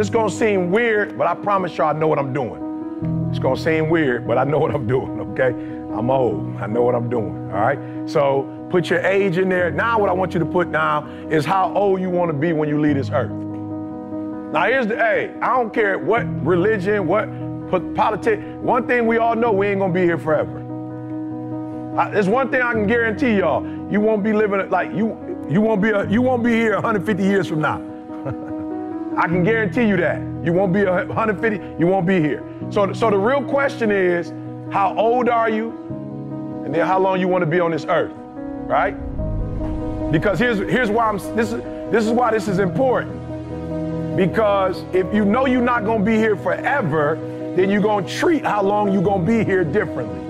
this is gonna seem weird, but I promise y'all I know what I'm doing. It's gonna seem weird, but I know what I'm doing, okay? I'm old, I know what I'm doing, all right? So put your age in there. Now what I want you to put down is how old you wanna be when you leave this earth. Now here's the, hey, I don't care what religion, what politics, one thing we all know, we ain't gonna be here forever. There's one thing I can guarantee y'all, you won't be living like, you won't be here 150 years from now. I can guarantee you that. You won't be 150, you won't be here. So the real question is, how old are you? And then how long you want to be on this earth, right? Because here's why this is why this is important. Because if you know you're not gonna be here forever, then you're gonna treat how long you're gonna be here differently.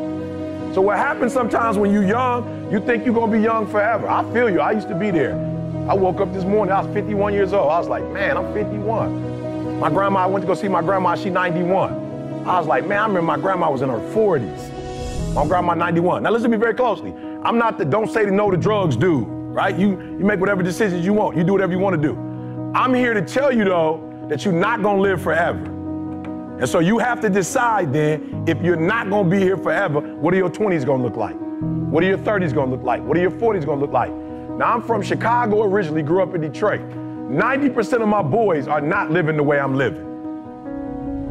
So what happens sometimes when you're young, you think you're gonna be young forever. I feel you, I used to be there. I woke up this morning, I was 51 years old. I was like, man, I'm 51. My grandma, I went to go see my grandma, she's 91. I was like, man, I remember my grandma was in her 40s. My grandma 91. Now listen to me very closely. I'm not the don't say no to drugs dude, right? You make whatever decisions you want. You do whatever you want to do. I'm here to tell you though, that you're not gonna live forever. And so you have to decide then, if you're not gonna be here forever, what are your 20s gonna look like? What are your 30s gonna look like? What are your 40s gonna look like? Now I'm from Chicago originally, grew up in Detroit. 90% of my boys are not living the way I'm living.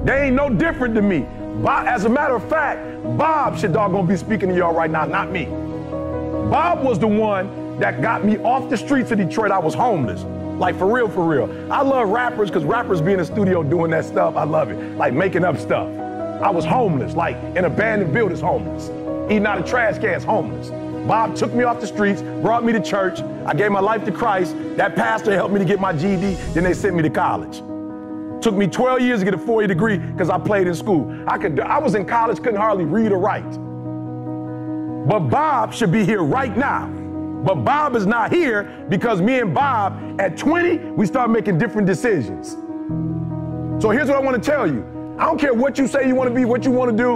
They ain't no different than me. As a matter of fact, Bob should doggone be speaking to y'all right now, not me. Bob was the one that got me off the streets of Detroit. I was homeless. Like for real, for real. I love rappers because rappers be in the studio doing that stuff. I love it. Like making up stuff. I was homeless, like in abandoned buildings homeless. Eating out of trash cans homeless. Bob took me off the streets, brought me to church. I gave my life to Christ. That pastor helped me to get my GED. Then they sent me to college. Took me 12 years to get a 4-year degree because I played in school. I was in college, couldn't hardly read or write. But Bob should be here right now. But Bob is not here because me and Bob, at 20, we started making different decisions. So here's what I want to tell you. I don't care what you say you want to be, what you want to do.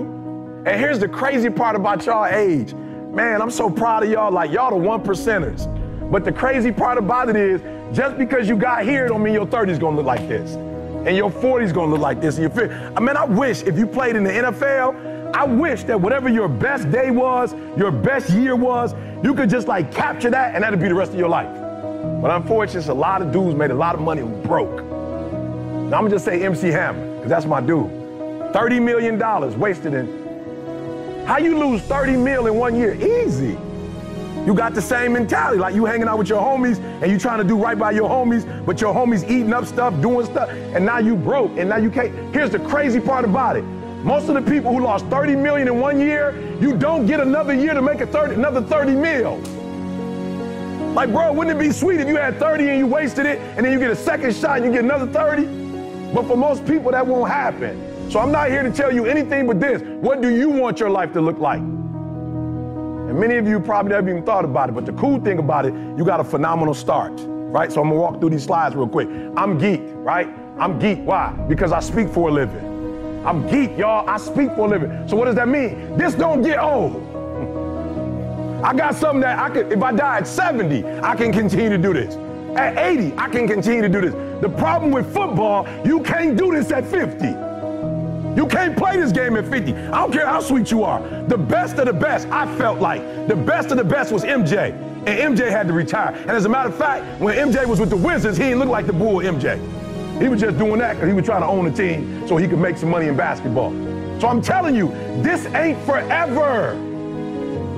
And here's the crazy part about y'all age. Man, I'm so proud of y'all, like y'all the 1%ers. But the crazy part about it is, just because you got here don't mean your 30's gonna look like this. And your 40's gonna look like this. And your 50. I mean, I wish if you played in the NFL, I wish that whatever your best day was, your best year was, you could just like capture that and that'd be the rest of your life. But unfortunately, a lot of dudes made a lot of money who broke. Now I'm gonna just say MC Hammer, because that's my dude. $30 million wasted in. How you lose 30 mil in 1 year? Easy. You got the same mentality, like you hanging out with your homies and you trying to do right by your homies, but your homies eating up stuff, doing stuff, and now you broke, and now you can't. Here's the crazy part about it. Most of the people who lost 30 million in 1 year, you don't get another year to make another 30 mil. Like, bro, wouldn't it be sweet if you had 30 and you wasted it, and then you get a second shot and you get another 30? But for most people, that won't happen. So I'm not here to tell you anything but this. What do you want your life to look like? And many of you probably never even thought about it, but the cool thing about it, you got a phenomenal start, right? So I'm gonna walk through these slides real quick. I'm geeked, right? I'm geeked, why? Because I speak for a living. I'm geeked, y'all, I speak for a living. So what does that mean? This don't get old. I got something that I could, if I die at 70, I can continue to do this. At 80, I can continue to do this. The problem with football, you can't do this at 50. You can't play this game at 50. I don't care how sweet you are. The best of the best, I felt like, the best of the best was MJ. And MJ had to retire. And as a matter of fact, when MJ was with the Wizards, he didn't look like the bull MJ. He was just doing that because he was trying to own a team so he could make some money in basketball. So I'm telling you, this ain't forever.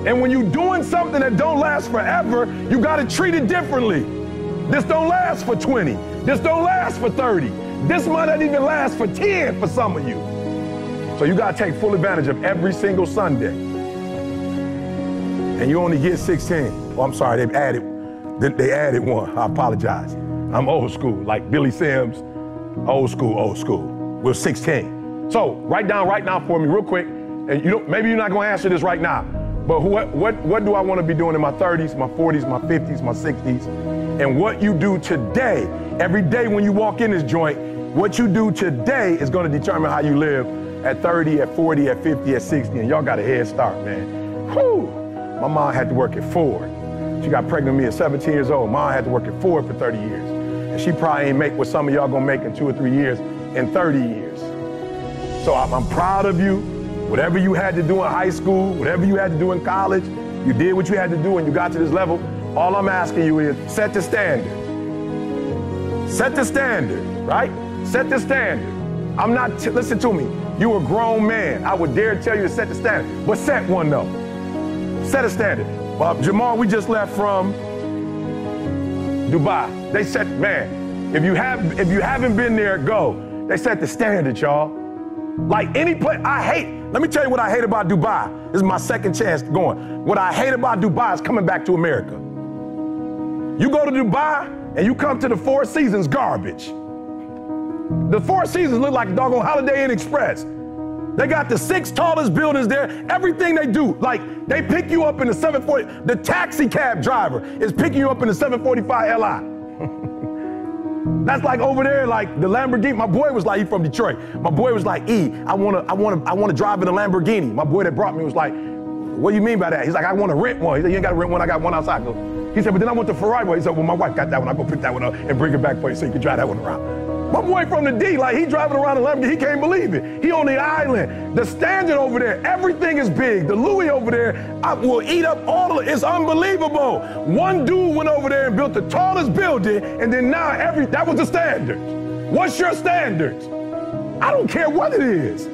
And when you're doing something that don't last forever, you got to treat it differently. This don't last for 20. This don't last for 30. This might not even last for 10 for some of you. So you got to take full advantage of every single Sunday. And you only get 16. Oh, I'm sorry, they added one. I apologize. I'm old school, like Billy Sims, old school. We're 16. So write down right now for me real quick. And maybe you're not going to answer this right now, but what do I want to be doing in my 30s, my 40s, my 50s, my 60s? And what you do today, every day when you walk in this joint, what you do today is going to determine how you live at 30, at 40, at 50, at 60, and y'all got a head start, man. Whew. My mom had to work at Ford. She got pregnant with me at 17 years old. Mom had to work at Ford for 30 years. And she probably ain't make what some of y'all gonna make in 2 or 3 years in 30 years. So I'm proud of you. Whatever you had to do in high school, whatever you had to do in college, you did what you had to do and you got to this level. All I'm asking you is set the standard. Set the standard, right? Set the standard. I'm not, listen to me. You're a grown man. I would dare tell you to set the standard, but set one though. Set a standard. Jamal, we just left from Dubai. They said, man, if you haven't been there, go. They set the standard, y'all. Like any place, let me tell you what I hate about Dubai. This is my second chance going. What I hate about Dubai is coming back to America. You go to Dubai and you come to the Four Seasons, garbage. The Four Seasons look like doggone Holiday Inn Express. They got the 6 tallest buildings there. Everything they do, like they pick you up in the 740. The taxi cab driver is picking you up in the 745 Li. That's like over there, like the Lamborghini. My boy was like, he from Detroit. My boy was like, I wanna drive in a Lamborghini. My boy that brought me was like, what do you mean by that? He's like, I want to rent one. He said, you ain't got to rent one. I got one outside. He said, but then I want the Ferrari one. He said, well, my wife got that one. I'll go pick that one up and bring it back for you so you can drive that one around. My boy from the D, like he driving around a Lamborghini, he can't believe it. He on the island. The Standard over there, everything is big. The Louis over there, I will eat up all of it. It's unbelievable. One dude went over there and built the tallest building, and then now that was the Standard. What's your standard? I don't care what it is.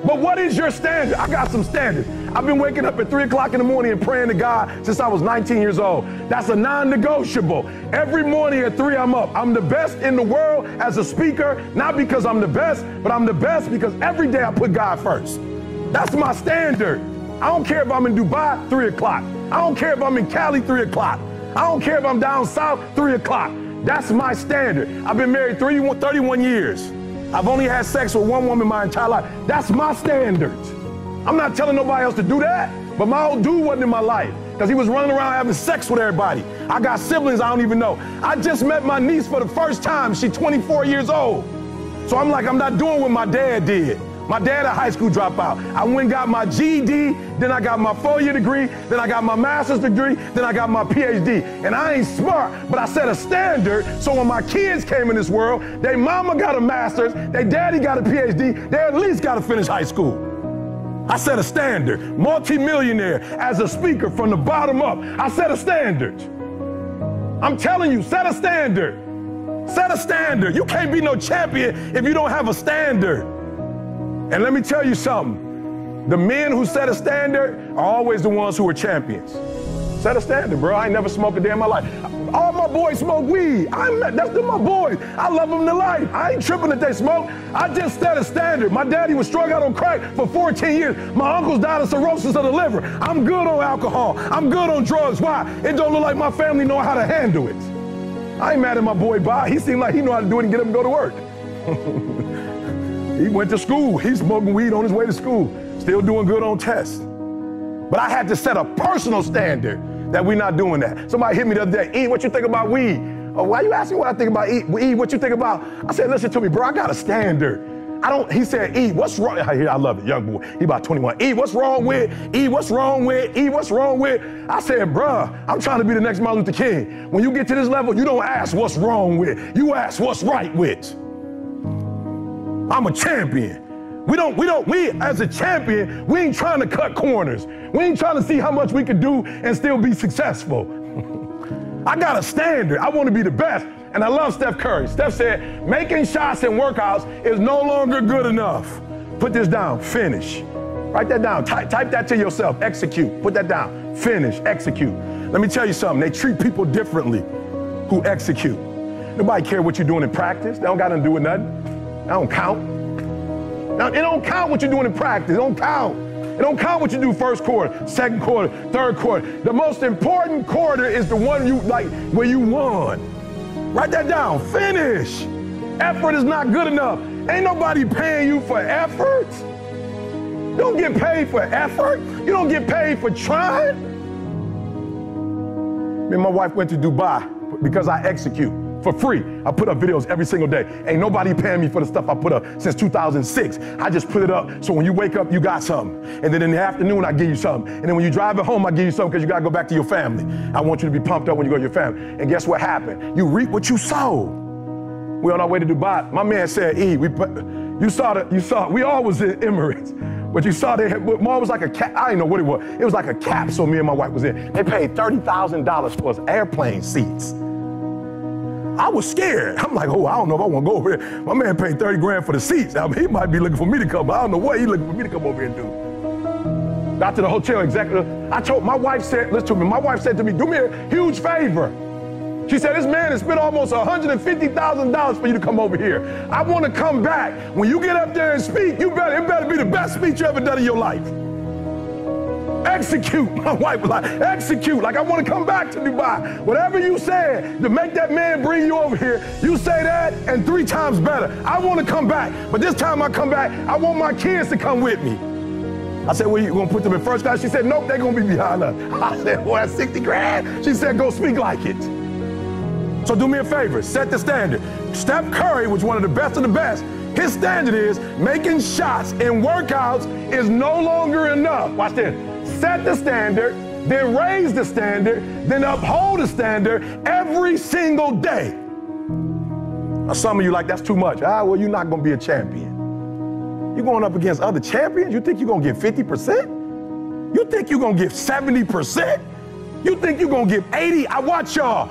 But what is your standard? I got some standards. I've been waking up at 3 o'clock in the morning and praying to God since I was 19 years old. That's a non-negotiable. Every morning at 3, I'm up. I'm the best in the world as a speaker, not because I'm the best, but I'm the best because every day I put God first. That's my standard. I don't care if I'm in Dubai, 3 o'clock. I don't care if I'm in Cali, 3 o'clock. I don't care if I'm down south, 3 o'clock. That's my standard. I've been married 31 years. I've only had sex with one woman my entire life. That's my standards. I'm not telling nobody else to do that, but my old dude wasn't in my life because he was running around having sex with everybody. I got siblings I don't even know. I just met my niece for the first time. She's 24 years old. So I'm like, I'm not doing what my dad did. My dad a high school dropout. I went and got my GED, then I got my 4-year degree, then I got my master's degree, then I got my PhD. And I ain't smart, but I set a standard so when my kids came in this world, their mama got a master's, their daddy got a PhD, they at least got to finish high school. I set a standard. Multi-millionaire as a speaker from the bottom up. I set a standard. I'm telling you, set a standard. Set a standard. You can't be no champion if you don't have a standard. And let me tell you something. The men who set a standard are always the ones who are champions. Set a standard, bro. I ain't never smoked a day in my life. All my boys smoke weed. That's my boys. I love them to life. I ain't tripping that they smoke. I just set a standard. My daddy was strung out on crack for 14 years. My uncles died of cirrhosis of the liver. I'm good on alcohol. I'm good on drugs. Why? It don't look like my family know how to handle it. I ain't mad at my boy Bob. He seemed like he know how to do it and get him to go to work. He went to school. He's smoking weed on his way to school. Still doing good on tests. But I had to set a personal standard that we're not doing that. Somebody hit me the other day, E, what you think about weed? Oh, why you asking what I think about E, what you think about? I said, listen to me, bro, I got a standard. He said, E, what's wrong? I love it, young boy. He about 21. E, what's wrong with? E, what's wrong with? E, what's wrong with? I said, bruh, I'm trying to be the next Martin Luther King. When you get to this level, you don't ask what's wrong with. You ask what's right with. I'm a champion. We as a champion, we ain't trying to cut corners. We ain't trying to see how much we can do and still be successful. I got a standard. I want to be the best. And I love Steph Curry. Steph said, making shots in workouts is no longer good enough. Put this down, finish. Write that down, type that to yourself, execute. Put that down, finish, execute. Let me tell you something, they treat people differently who execute. Nobody care what you're doing in practice. They don't got nothing to do with nothing. That don't count. Now, it don't count what you're doing in practice. It don't count. It don't count what you do first quarter, second quarter, third quarter. The most important quarter is the one where you won. Write that down. Finish. Effort is not good enough. Ain't nobody paying you for effort. You don't get paid for effort. You don't get paid for trying. Me and my wife went to Dubai because I execute. For free. I put up videos every single day. Ain't nobody paying me for the stuff I put up since 2006. I just put it up so when you wake up, you got something. And then in the afternoon, I give you something. And then when you drive it home, I give you something because you got to go back to your family. I want you to be pumped up when you go to your family. And guess what happened? You reap what you sow. We on our way to Dubai. My man said, E, we all was in Emirates, but you saw they had, more was like a cap, I didn't know what it was. It was like a capsule me and my wife was in. They paid $30,000 for us airplane seats. I was scared. I'm like, oh, I don't know if I want to go over there. My man paid 30 grand for the seats. I mean, he might be looking for me to come, but I don't know what he's looking for me to come over here and do. Got to the hotel executive. I told my wife said, listen to me, my wife said to me, do me a huge favor. She said, this man has spent almost $150,000 for you to come over here. I want to come back. When you get up there and speak, it better be the best speech you ever done in your life. Execute. My wife was like, execute. Like, I want to come back to Dubai. Whatever you said to make that man bring you over here, you say that and 3 times better. I want to come back. But this time I come back, I want my kids to come with me. I said, well, you going to put them in first class? She said, nope, they're going to be behind us. I said, well, that's 60 grand. She said, go speak like it. So do me a favor, set the standard. Steph Curry was one of the best. His standard is making shots in workouts is no longer enough. Watch this. Set the standard, then raise the standard, then uphold the standard every single day. Now some of you like, that's too much. Well, you're not going to be a champion. You're going up against other champions? You think you're going to get 50%? You think you're going to give 70%? You think you're going to give 80? I watch y'all.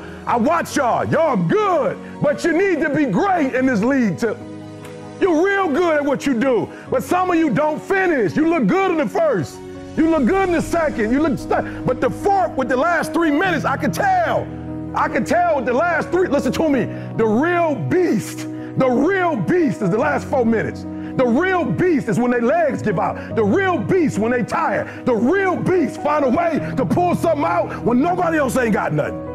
Y'all good, but you need to be great in this league too. You're real good at what you do, but some of you don't finish. You look good in the first. You look good in the second. But the fourth with the last 3 minutes, I could tell. With the last 3, listen to me, the real beast is the last 4 minutes. The real beast is when their legs give out. The real beast when they tired. The real beast find a way to pull something out when nobody else ain't got nothing.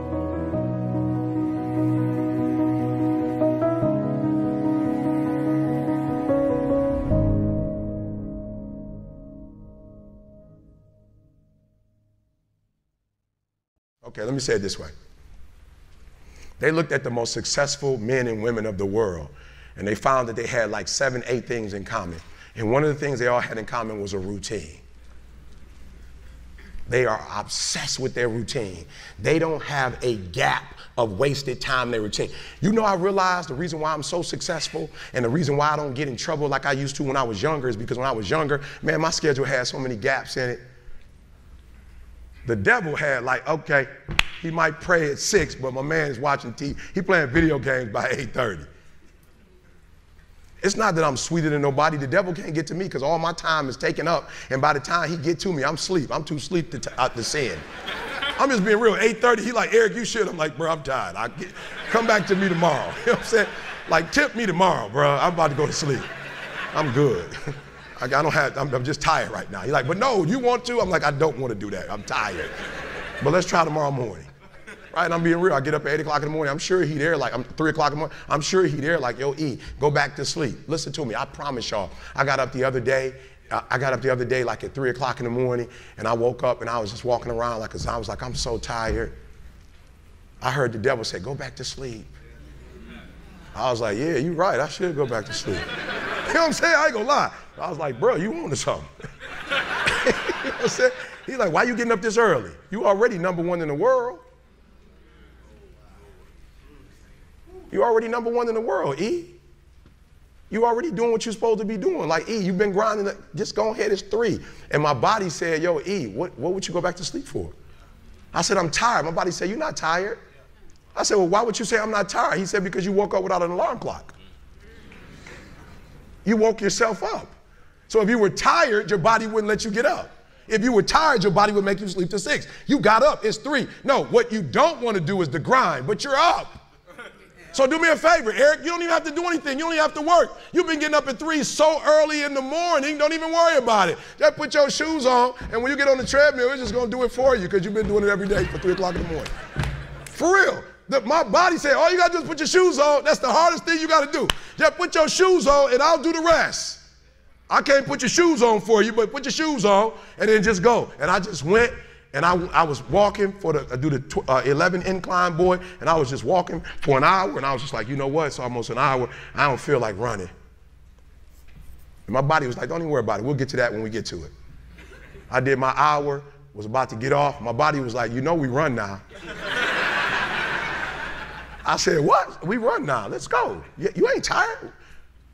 Okay, let me say it this way. They looked at the most successful men and women of the world, and they found that they had like 7, 8 things in common. And one of the things they all had in common was a routine. They are obsessed with their routine. They don't have a gap of wasted time in their routine. You know, I realized the reason why I'm so successful and the reason why I don't get in trouble like I used to when I was younger is because when I was younger, man, my schedule had so many gaps in it. The devil had like, okay, he might pray at 6, but my man is watching TV. He playing video games by 8:30. It's not that I'm sweeter than nobody. The devil can't get to me because all my time is taken up. And by the time he get to me, I'm asleep. I'm too asleep to sin. I'm just being real. 8:30, he like, Eric, you should. I'm like, bro, I'm tired. Come back to me tomorrow. You know what I'm saying? Like, tip me tomorrow, bro. I'm about to go to sleep. I'm good. I'm just tired right now. He's like, but no, you want to? I'm like, I don't want to do that. I'm tired. But let's try tomorrow morning. Right? And I'm being real. I get up at 8 o'clock in the morning. I'm sure he there like, I'm 3 o'clock in the morning. I'm sure he there like, yo, E, go back to sleep. Listen to me. I promise y'all. I got up the other day like at 3 o'clock in the morning, and I woke up and I was just walking around like, cause I was like, I'm so tired. I heard the devil say, go back to sleep. I was like, yeah, you're right. I should go back to sleep. You know what I'm saying? I ain't gonna lie. I was like, bro, you on to something. You know what I'm saying? He's like, why you getting up this early? You already #1 in the world. You already #1 in the world, E. You already doing what you're supposed to be doing. Like, E, you've been grinding, just go ahead, it's 3. And my body said, yo, E, what would you go back to sleep for? I said, I'm tired. My body said, you're not tired. I said, well, why would you say I'm not tired? He said, because you woke up without an alarm clock. You woke yourself up. So if you were tired, your body wouldn't let you get up. If you were tired, your body would make you sleep to 6. You got up, it's 3. No, what you don't want to do is the grind, but you're up. So do me a favor, Eric, you don't even have to do anything. You don't even have to work. You've been getting up at 3 so early in the morning, don't even worry about it. Just put your shoes on, and when you get on the treadmill, it's just going to do it for you because you've been doing it every day for 3 o'clock in the morning. For real. My body said, all you got to do is put your shoes on. That's the hardest thing you got to do. Just put your shoes on, and I'll do the rest. I can't put your shoes on for you, but put your shoes on, and then just go. And I just went. And I was walking I do the 11 incline, boy, and I was just walking for an hour, and I was just like, you know what, it's almost an hour, I don't feel like running. And my body was like, don't even worry about it, we'll get to that when we get to it. I did my hour, was about to get off, my body was like, you know we run now. I said, what? We run now. Let's go. You ain't tired?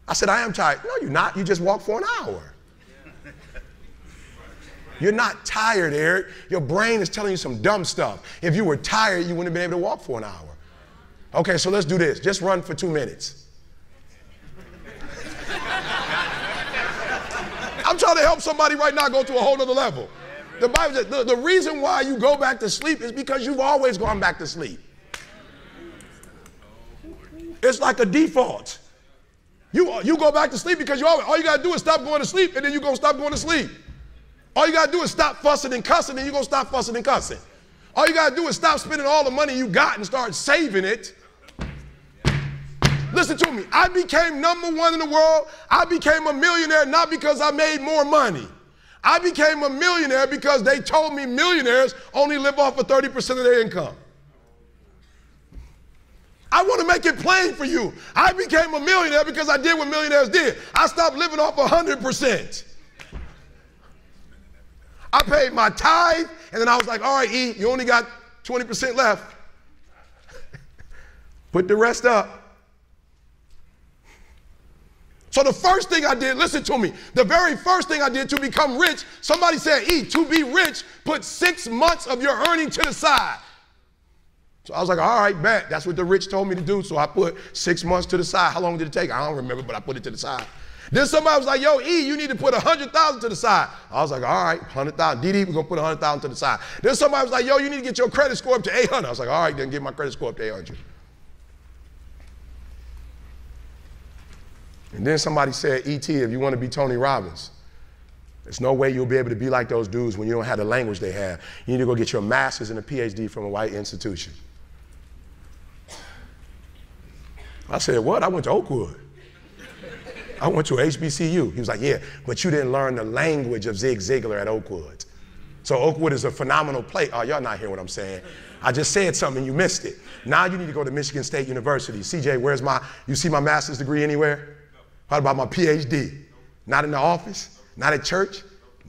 I said, I am tired. No, you're not. You just walked for an hour. You're not tired, Eric. Your brain is telling you some dumb stuff. If you were tired, you wouldn't have been able to walk for an hour. Okay, so let's do this. Just run for 2 minutes. I'm trying to help somebody right now go to a whole other level. The Bible says the reason why you go back to sleep is because you've always gone back to sleep. It's like a default. You go back to sleep because all you got to do is stop going to sleep, and then you're going to stop going to sleep. All you got to do is stop fussing and cussing, and you're going to stop fussing and cussing. All you got to do is stop spending all the money you got and start saving it. Listen to me. I became #1 in the world. I became a millionaire not because I made more money. I became a millionaire because they told me millionaires only live off of 30% of their income. I want to make it plain for you. I became a millionaire because I did what millionaires did. I stopped living off 100%. I paid my tithe, and then I was like, all right, E, you only got 20% left. Put the rest up. So the first thing I did, listen to me, the very first thing I did to become rich, somebody said, E, to be rich, put 6 months of your earning to the side. So I was like, all right, bet. That's what the rich told me to do. So I put 6 months to the side. How long did it take? I don't remember, but I put it to the side. Then somebody was like, yo, E, you need to put 100,000 to the side. I was like, all right, 100,000. DD, we're going to put 100,000 to the side. Then somebody was like, yo, you need to get your credit score up to 800. I was like, all right, then get my credit score up to 800. And then somebody said, E.T., if you want to be Tony Robbins, there's no way you'll be able to be like those dudes when you don't have the language they have. You need to go get your master's and a PhD from a white institution. I said, what? I went to Oakwood. I went to HBCU. He was like, yeah, but you didn't learn the language of Zig Ziglar at Oakwood. So Oakwood is a phenomenal place. Oh, y'all not hearing what I'm saying. I just said something and you missed it. Now you need to go to Michigan State University. CJ, you see my master's degree anywhere? What about my PhD? Not in the office? Not at church?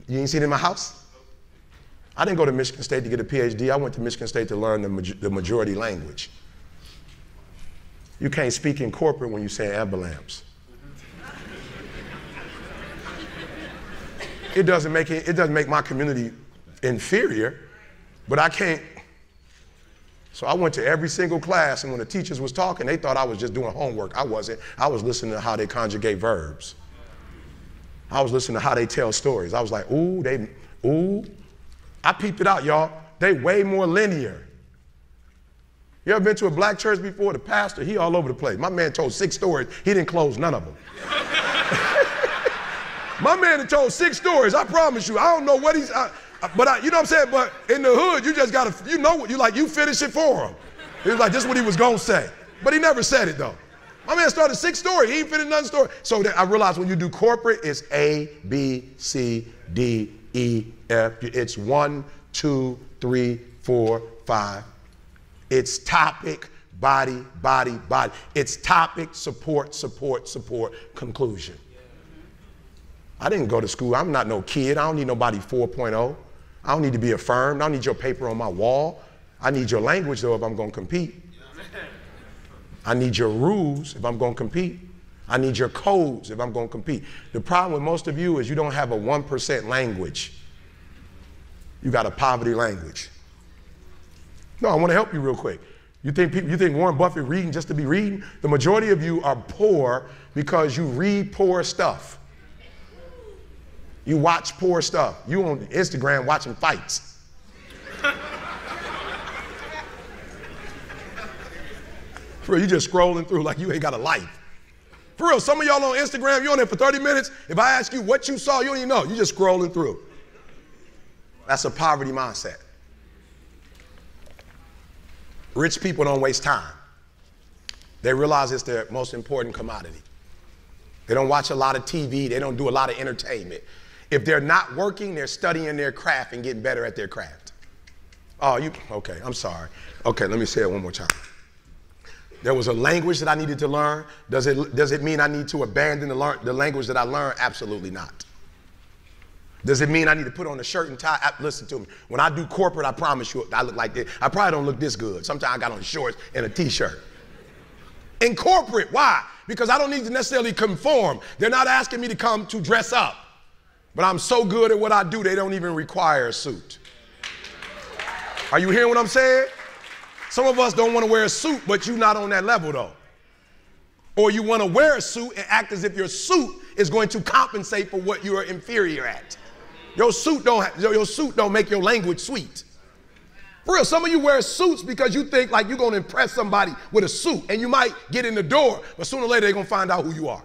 You ain't seen it in my house? I didn't go to Michigan State to get a PhD. I went to Michigan State to learn the majority language. You can't speak in corporate when you say ambulance. It doesn't make my community inferior, but I can't. So I went to every single class, and when the teachers was talking, they thought I was just doing homework. I wasn't. I was listening to how they conjugate verbs. I was listening to how they tell stories. I was like, ooh. I peeped it out, y'all. They way more linear. You ever been to a black church before? The pastor, he all over the place. My man told 6 stories. He didn't close none of them. My man had told 6 stories, I promise you. I don't know what but you know what I'm saying? But in the hood, you just gotta, you know what, you finish it for him. He was like, this is what he was gonna say. But he never said it though. My man started 6 stories, he ain't finished none story. So I realized when you do corporate, it's A, B, C, D, E, F. It's 1, 2, 3, 4, 5. It's topic, body, body, body. It's topic, support, support, support, conclusion. I didn't go to school. I'm not no kid. I don't need nobody 4.0. I don't need to be affirmed. I don't need your paper on my wall. I need your language, though, if I'm going to compete. I need your rules if I'm going to compete. I need your codes if I'm going to compete. The problem with most of you is you don't have a 1% language. You got a poverty language. No, I want to help you real quick. You think Warren Buffett reading just to be reading? The majority of you are poor because you read poor stuff. You watch poor stuff. You on Instagram watching fights. For real, you just scrolling through like you ain't got a life. For real, some of y'all on Instagram, you on there for 30 minutes. If I ask you what you saw, you don't even know. You just scrolling through. That's a poverty mindset. Rich people don't waste time. They realize it's their most important commodity. They don't watch a lot of TV. They don't do a lot of entertainment. If they're not working, they're studying their craft and getting better at their craft. Oh, okay, I'm sorry. Okay, let me say it one more time. There was a language that I needed to learn. Does it mean I need to abandon the language that I learned? Absolutely not. Does it mean I need to put on a shirt and tie? Listen to me. When I do corporate, I promise you, I look like this. I probably don't look this good. Sometimes I got on shorts and a t-shirt. In corporate, why? Because I don't need to necessarily conform. They're not asking me to come to dress up. But I'm so good at what I do, they don't even require a suit. Are you hearing what I'm saying? Some of us don't want to wear a suit, but you're not on that level though. Or you want to wear a suit and act as if your suit is going to compensate for what you are inferior at. Your suit don't make your language sweet. For real, some of you wear suits because you think like you're going to impress somebody with a suit, and you might get in the door, but sooner or later they're going to find out who you are.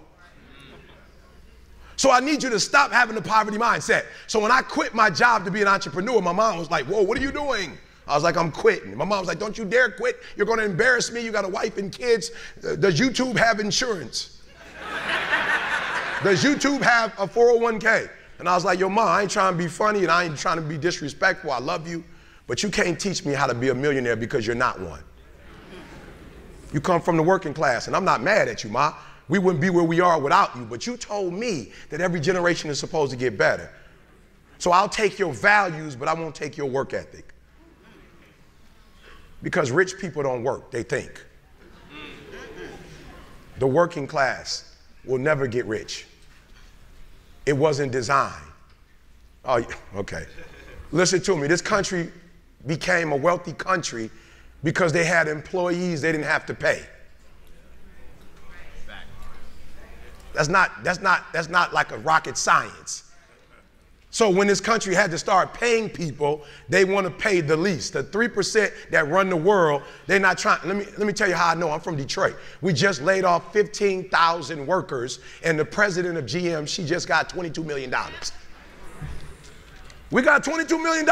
So I need you to stop having the poverty mindset. So when I quit my job to be an entrepreneur, my mom was like, whoa, what are you doing? I was like, I'm quitting. My mom was like, don't you dare quit. You're going to embarrass me. You got a wife and kids. Does YouTube have insurance? Does YouTube have a 401k? And I was like, yo, Mom, I ain't trying to be funny and I ain't trying to be disrespectful. I love you, but you can't teach me how to be a millionaire because you're not one. You come from the working class, and I'm not mad at you, Ma. We wouldn't be where we are without you, but you told me that every generation is supposed to get better. So I'll take your values, but I won't take your work ethic. Because rich people don't work, they think. The working class will never get rich. It wasn't designed. Oh, okay. Listen to me. This country became a wealthy country because they had employees they didn't have to pay. That's not like a rocket science. So when this country had to start paying people, they want to pay the least. The 3% that run the world, they're not trying. Let me tell you how I know. I'm from Detroit. We just laid off 15,000 workers, and the president of GM, she just got $22 million. We got $22 million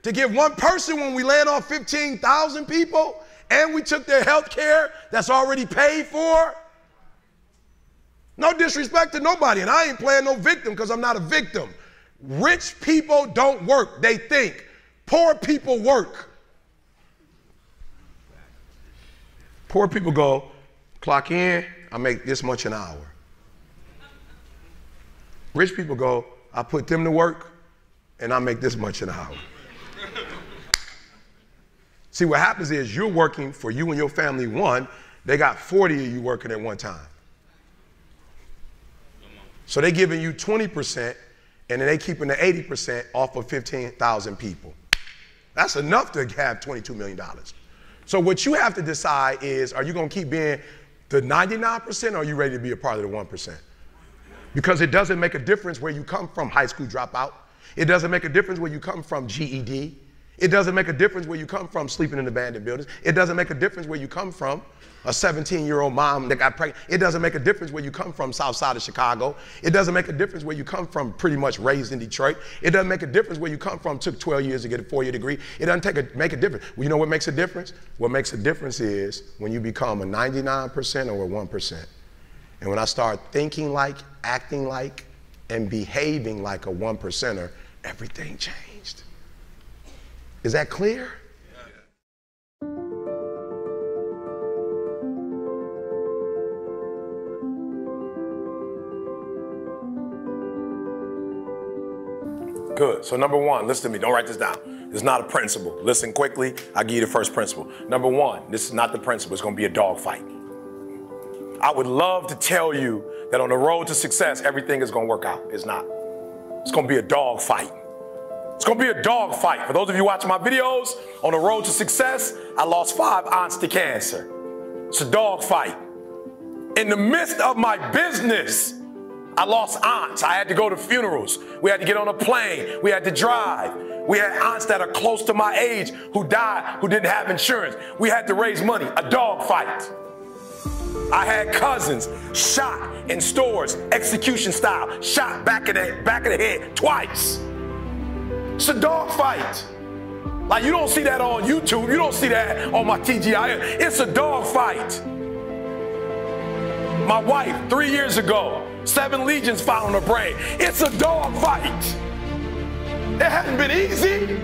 to give one person when we laid off 15,000 people, and we took their health care that's already paid for. No disrespect to nobody, and I ain't playing no victim because I'm not a victim. Rich people don't work, they think. Poor people work. Poor people go, clock in, I make this much an hour. Rich people go, I put them to work, and I make this much an hour. See, what happens is you're working for you and your family one, they got 40 of you working at one time. So they're giving you 20%, and then they keeping the 80% off of 15,000 people. That's enough to have $22 million. So what you have to decide is, are you going to keep being the 99%, or are you ready to be a part of the 1%? Because it doesn't make a difference where you come from, high school dropout. It doesn't make a difference where you come from, GED. It doesn't make a difference where you come from, sleeping in abandoned buildings. It doesn't make a difference where you come from, a 17-year-old mom that got pregnant. It doesn't make a difference where you come from, south side of Chicago. It doesn't make a difference where you come from, pretty much raised in Detroit. It doesn't make a difference where you come from, took 12 years to get a 4-year degree. It doesn't make a difference. Well, you know what makes a difference? What makes a difference is when you become a 99% or a 1%. And when I start thinking like, acting like, and behaving like a 1%er, everything changed. Is that clear? Good. So number one, listen to me. Don't write this down. It's not a principle. Listen quickly. I'll give you the first principle. Number one, this is not the principle. It's going to be a dog fight. I would love to tell you that on the road to success, everything is going to work out. It's not. It's going to be a dog fight. It's going to be a dog fight. For those of you watching my videos, on the road to success, I lost 5 aunts to cancer. It's a dog fight. In the midst of my business, I lost aunts. I had to go to funerals. We had to get on a plane. We had to drive. We had aunts that are close to my age who died, who didn't have insurance. We had to raise money. A dog fight. I had cousins shot in stores, execution style, shot back of the head twice. It's a dog fight. Like, you don't see that on YouTube. You don't see that on my TGI. It's a dog fight. My wife, 3 years ago, 7 legions found on her brain. It's a dog fight. It hadn't been easy.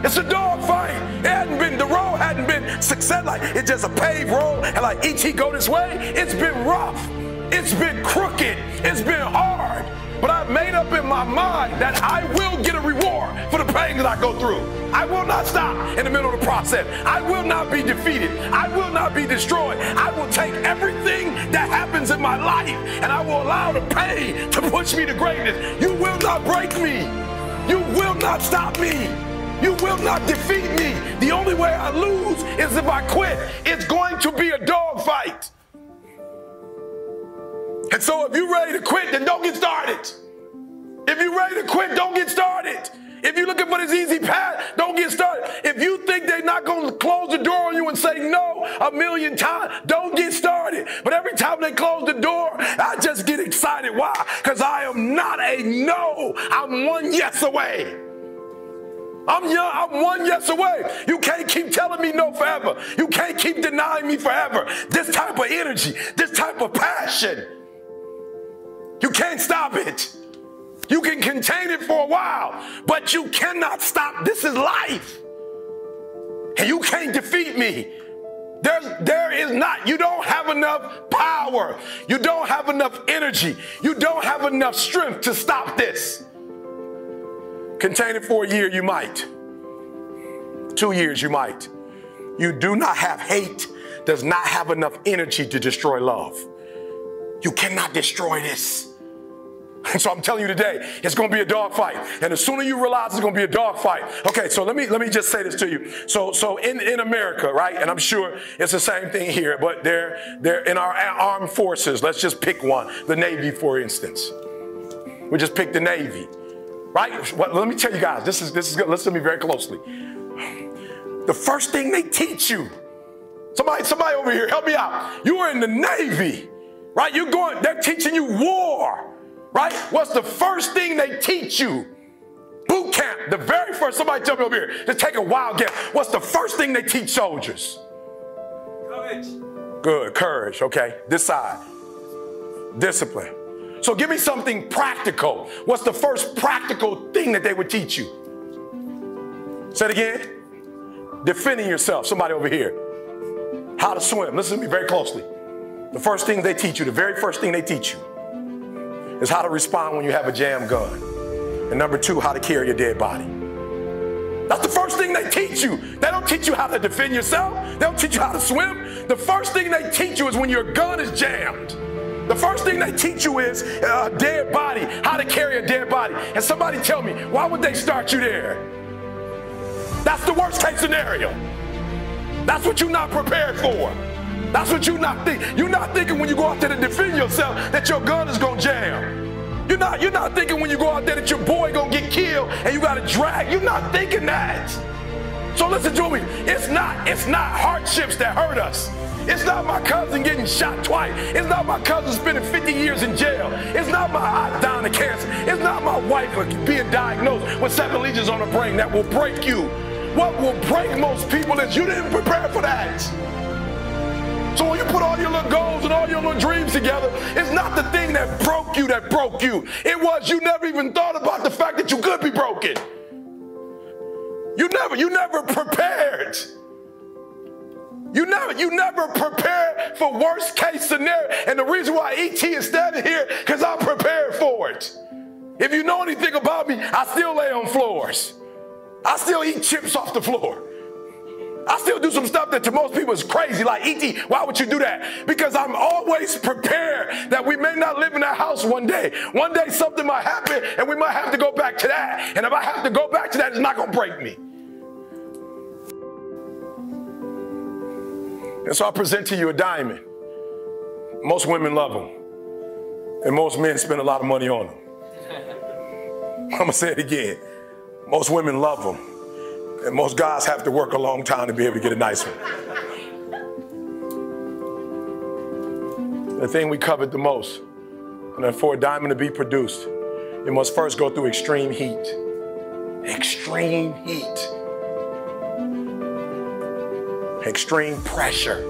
It's a dog fight. The road hadn't been success. Like, it's just a paved road, and like each he go this way. It's been rough. It's been crooked. It's been hard. but I've made up in my mind that I will get a reward for the pain that I go through. I will not stop in the middle of the process. I will not be defeated. I will not be destroyed. I will take everything that happens in my life and I will allow the pain to push me to greatness. You will not break me. You will not stop me. You will not defeat me. The only way I lose is if I quit. It's going to be a dogfight. And so if you're ready to quit, then don't get started. If you're ready to quit, don't get started. If you're looking for this easy path, don't get started. If you think they're not going to close the door on you and say no a million times, don't get started. But every time they close the door, I just get excited. Why? Because I am not a no. I'm one yes away. I'm young, I'm one yes away. You can't keep telling me no forever. You can't keep denying me forever. This type of energy, this type of passion, you can't stop it. You can contain it for a while, but you cannot stop. This is life. And you can't defeat me. There is not. You don't have enough power. You don't have enough energy. You don't have enough strength to stop this. Contain it for a year, you might. 2 years, you might. You do not have hate, does not have enough energy to destroy love. You cannot destroy this. And so I'm telling you today, it's going to be a dogfight. And the sooner you realize it's going to be a dogfight. Okay, so let me just say this to you. So in America, right, and I'm sure it's the same thing here, but they're in our armed forces. Let's just pick one, the Navy, for instance. We just pick the Navy, right? Well, let me tell you guys, this is good. Listen to me very closely. The first thing they teach you, somebody over here, help me out. You are in the Navy, right? They're teaching you war. Right? What's the first thing they teach you? Boot camp, the very first, somebody tell me over here, just take a wild guess. What's the first thing they teach soldiers? Courage. Good, courage, okay. This side, discipline. So give me something practical. What's the first practical thing that they would teach you? Say it again. Defending yourself, somebody over here. How to swim, listen to me very closely. The first thing they teach you, the very first thing they teach you, is how to respond when you have a jam gun. And number 2, how to carry a dead body. That's the first thing they teach you. They don't teach you how to defend yourself. They don't teach you how to swim. The first thing they teach you is when your gun is jammed. The first thing they teach you is a dead body, how to carry a dead body. And somebody tell me, why would they start you there? That's the worst case scenario. That's what you're not prepared for. That's what you're not thinking. You're not thinking when you go out there to defend yourself that your gun is going to jam. You're not thinking when you go out there that your boy going to get killed and you got to drag. You're not thinking that. So listen to me. It's not hardships that hurt us. It's not my cousin getting shot twice. It's not my cousin spending 50 years in jail. It's not my aunt dying of cancer. It's not my wife being diagnosed with 7 lesions on her brain that will break you. What will break most people is you didn't prepare for that. So when you put all your little goals and all your little dreams together, it's not the thing that broke you. It was you never even thought about the fact that you could be broken. You never prepared. You never prepared for worst case scenario. And the reason why E.T. is standing here, because I'm prepared for it. If you know anything about me, I still lay on floors. I still eat chips off the floor. I still do some stuff that to most people is crazy, like E.T., why would you do that? Because I'm always prepared that we may not live in that house one day. One day something might happen and we might have to go back to that. And if I have to go back to that, it's not going to break me. And so I present to you a diamond. Most women love them. And most men spend a lot of money on them. I'm going to say it again. Most women love them. And most guys have to work a long time to be able to get a nice one. The thing we covet the most, and for a diamond to be produced, it must first go through extreme heat. Extreme heat. Extreme pressure.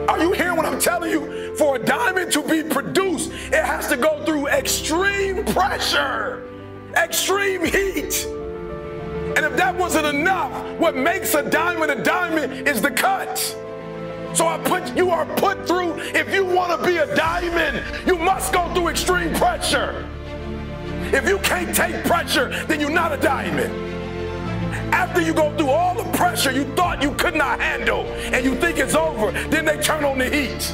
Are you hearing what I'm telling you? For a diamond to be produced, it has to go through extreme pressure, extreme heat. And if that wasn't enough, what makes a diamond is the cut. So you are put through, if you want to be a diamond, you must go through extreme pressure. If you can't take pressure, then you're not a diamond. After you go through all the pressure you thought you could not handle and you think it's over, then they turn on the heat.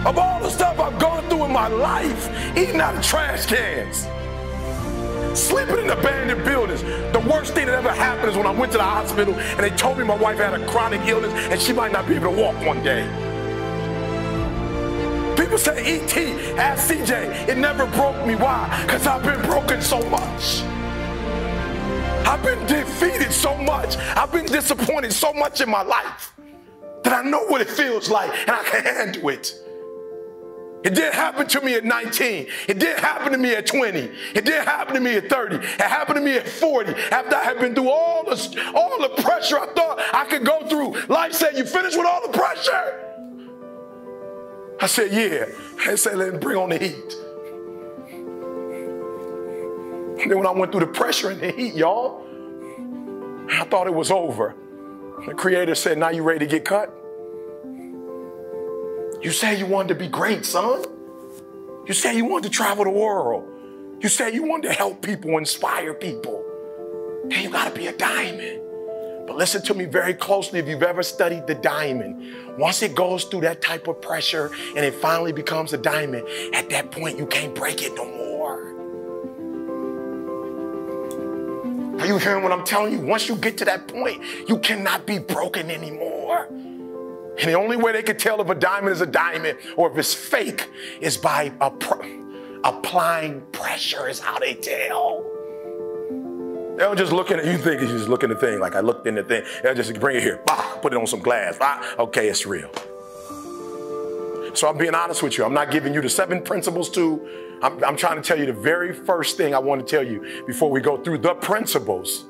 Of all the stuff I've gone through in my life, eating out of trash cans, sleeping in abandoned buildings. The worst thing that ever happened is when I went to the hospital and they told me my wife had a chronic illness and she might not be able to walk one day. People say, E.T., ask CJ, it never broke me. Why? Because I've been broken so much. I've been defeated so much. I've been disappointed so much in my life that I know what it feels like and I can handle it. It didn't happen to me at 19. It didn't happen to me at 20. It didn't happen to me at 30. It happened to me at 40. After I had been through all the pressure I thought I could go through. Life said, you finished with all the pressure? I said, yeah. They said, let's bring on the heat. And then when I went through the pressure and the heat, y'all, I thought it was over. The Creator said, now you ready to get cut? You said you wanted to be great, son. You said you wanted to travel the world. You said you wanted to help people, inspire people. Then you got to be a diamond. But listen to me very closely if you've ever studied the diamond. Once it goes through that type of pressure and it finally becomes a diamond, at that point you can't break it no more. Are you hearing what I'm telling you? Once you get to that point, you cannot be broken anymore. And the only way they can tell if a diamond is a diamond or if it's fake is by applying pressure is how they tell. They'll just look at it. You think you just look at the thing like I looked in the thing. They'll just bring it here. Bah, put it on some glass. Bah, okay, it's real. So I'm being honest with you. I'm not giving you the 7 principles to. I'm trying to tell you the very first thing I want to tell you before we go through the principles.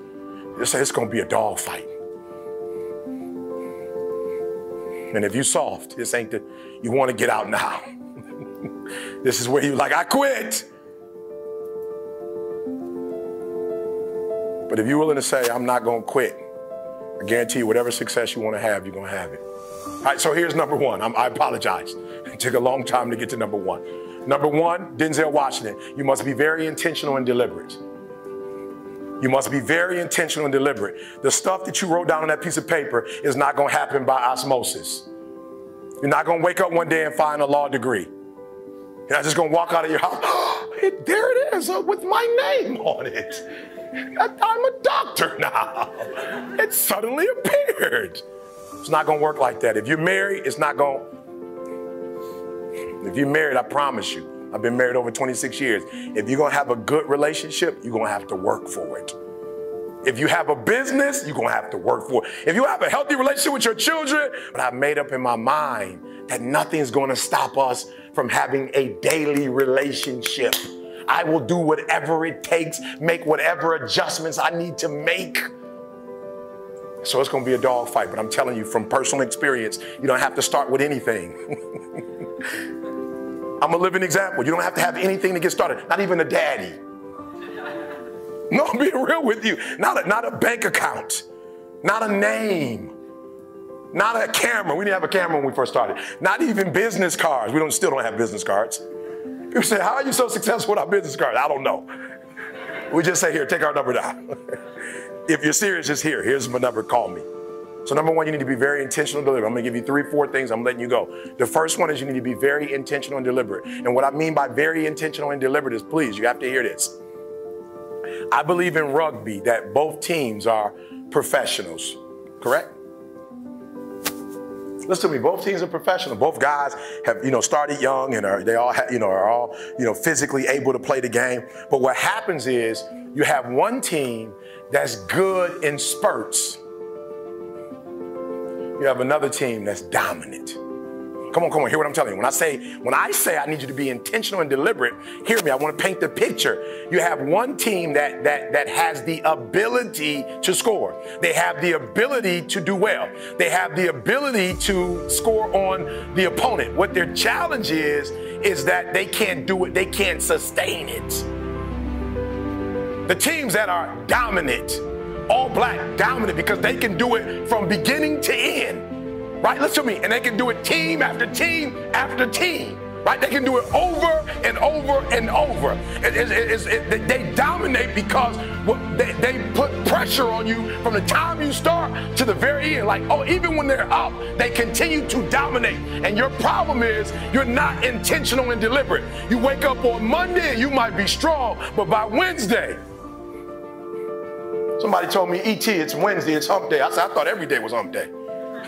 They say it's going to be a dog fight. And if you're soft, this ain't you want to get out now. This is where you're like, I quit. But if you're willing to say, I'm not going to quit, I guarantee you whatever success you want to have, you're going to have it. All right, so here's number 1. I apologize. It took a long time to get to number 1. Number 1, Denzel Washington, you must be very intentional and deliberate. You must be very intentional and deliberate. The stuff that you wrote down on that piece of paper is not going to happen by osmosis. You're not going to wake up one day and find a law degree. You're not just going to walk out of your house, there it is with my name on it. I'm a doctor now. It suddenly appeared. It's not going to work like that. If you're married, it's not going to. If you're married, I promise you, I've been married over 26 years. If you're going to have a good relationship, you're going to have to work for it. If you have a business, you're going to have to work for it. If you have a healthy relationship with your children, but I've made up in my mind that nothing's going to stop us from having a daily relationship. I will do whatever it takes, make whatever adjustments I need to make. So it's going to be a dog fight, but I'm telling you from personal experience, you don't have to start with anything. I'm a living example. You don't have to have anything to get started, not even a daddy. No, I'm being real with you. Not a bank account, not a name, not a camera. We didn't have a camera when we first started. Not even business cards. We still don't have business cards. People say, how are you so successful without business cards? I don't know. We just say, here, take our number down. If you're serious, just here. Here's my number, call me. So number 1, you need to be very intentional and deliberate. I'm going to give you 3, 4 things. I'm letting you go. The first one is you need to be very intentional and deliberate. And what I mean by very intentional and deliberate is, please, you have to hear this. I believe in rugby that both teams are professionals, correct? Listen to me, both teams are professional. Both guys have, started young and are all physically able to play the game. But what happens is you have one team that's good in spurts. You have another team that's dominant. Come on, hear what I'm telling you. When I say I need you to be intentional and deliberate, hear me, I want to paint the picture. You have one team that has the ability to score. They have the ability to do well. They have the ability to score on the opponent. What their challenge is that they can't do it, they can't sustain it. The teams that are dominant, all black, dominant, because they can do it from beginning to end. Right, listen to me, and they can do it team after team after team. right? They can do it over and over and over. They dominate because they put pressure on you from the time you start to the very end. Like, oh, even when they're up, they continue to dominate. And your problem is you're not intentional and deliberate. You wake up on Monday and you might be strong, but by Wednesday, somebody told me, E.T., it's Wednesday, it's hump day. I said, I thought every day was hump day.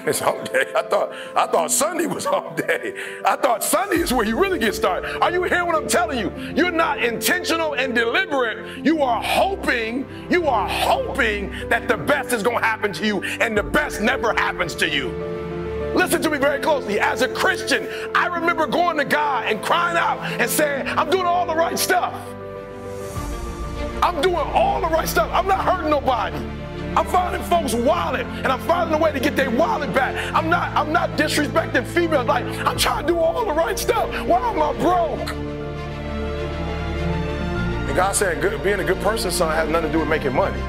It's hump day. I thought Sunday was hump day. I thought Sunday is where you really get started. Are you hearing what I'm telling you? You're not intentional and deliberate. You are hoping that the best is going to happen to you, and the best never happens to you. Listen to me very closely. As a Christian, I remember going to God and crying out and saying, I'm doing all the right stuff. I'm doing all the right stuff. I'm not hurting nobody. I'm finding folks' wallet, and I'm finding a way to get their wallet back. I'm not disrespecting females. Like, I'm trying to do all the right stuff. Why am I broke? And God said, being a good person, son, has nothing to do with making money.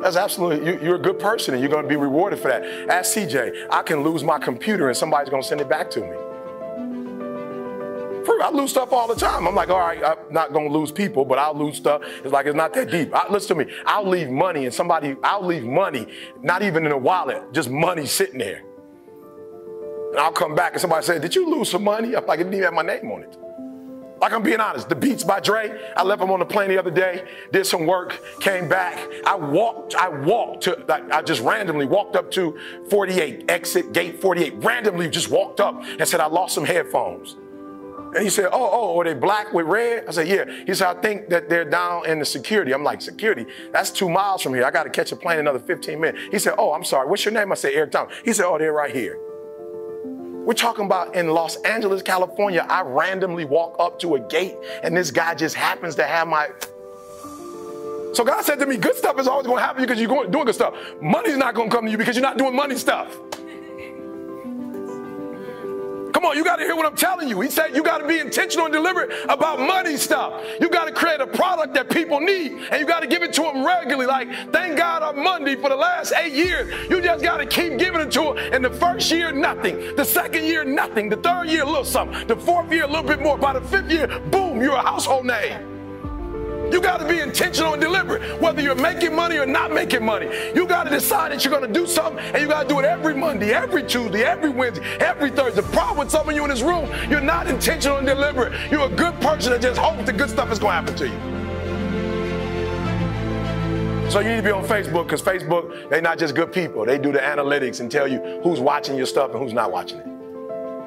That's absolutely, you're a good person, and you're going to be rewarded for that. Ask CJ, I can lose my computer, and somebody's going to send it back to me. I lose stuff all the time. I'm like, all right, I'm not going to lose people, but I'll lose stuff. It's like, it's not that deep. Listen to me. I'll leave money I'll leave money, not even in a wallet, just money sitting there. And I'll come back and somebody say, did you lose some money? I'm like, it didn't even have my name on it. Like, I'm being honest. The Beats by Dre, I left them on the plane the other day, did some work, came back. I just randomly walked up to 48, exit gate 48, randomly just walked up and said, I lost some headphones. And he said, oh, are they black with red? I said, yeah. He said, I think that they're down in the security. I'm like, security? That's 2 miles from here. I got to catch a plane in another 15 minutes. He said, oh, I'm sorry. What's your name? I said, Eric Thomas. He said, oh, they're right here. We're talking about in Los Angeles, California. I randomly walk up to a gate, and this guy just happens to have my... So God said to me, good stuff is always going to happen because you're doing good stuff. Money's not going to come to you because you're not doing money stuff. Come on, you got to hear what I'm telling you. He said you got to be intentional and deliberate about money stuff. You got to create a product that people need, and you got to give it to them regularly. Like, thank God on Monday for the last 8 years. You just got to keep giving it to them. And the first year, nothing. The second year, nothing. The third year, a little something. The fourth year, a little bit more. By the fifth year, boom, you're a household name. You got to be intentional and deliberate, whether you're making money or not making money. You got to decide that you're going to do something, and you got to do it every Monday, every Tuesday, every Wednesday, every Thursday. The problem with some of you in this room, you're not intentional and deliberate. You're a good person that just hopes the good stuff is going to happen to you. So you need to be on Facebook, because Facebook, they're not just good people. They do the analytics and tell you who's watching your stuff and who's not watching it.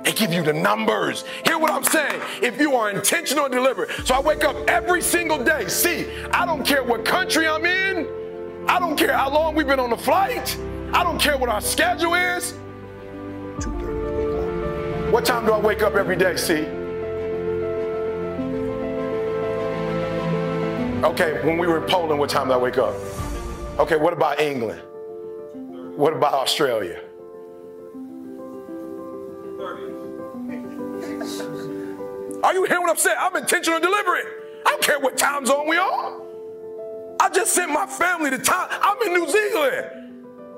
They give you the numbers. Hear what I'm saying? If you are intentional and deliberate. So I wake up every single day. See, I don't care what country I'm in. I don't care how long we've been on the flight. I don't care what our schedule is. 2:30. What time do I wake up every day, see? Okay, when we were in Poland, what time did I wake up? Okay, what about England? What about Australia? Are you hearing what I'm saying? I'm intentional and deliberate. I don't care what time zone we on. I just sent my family the time. I'm in New Zealand.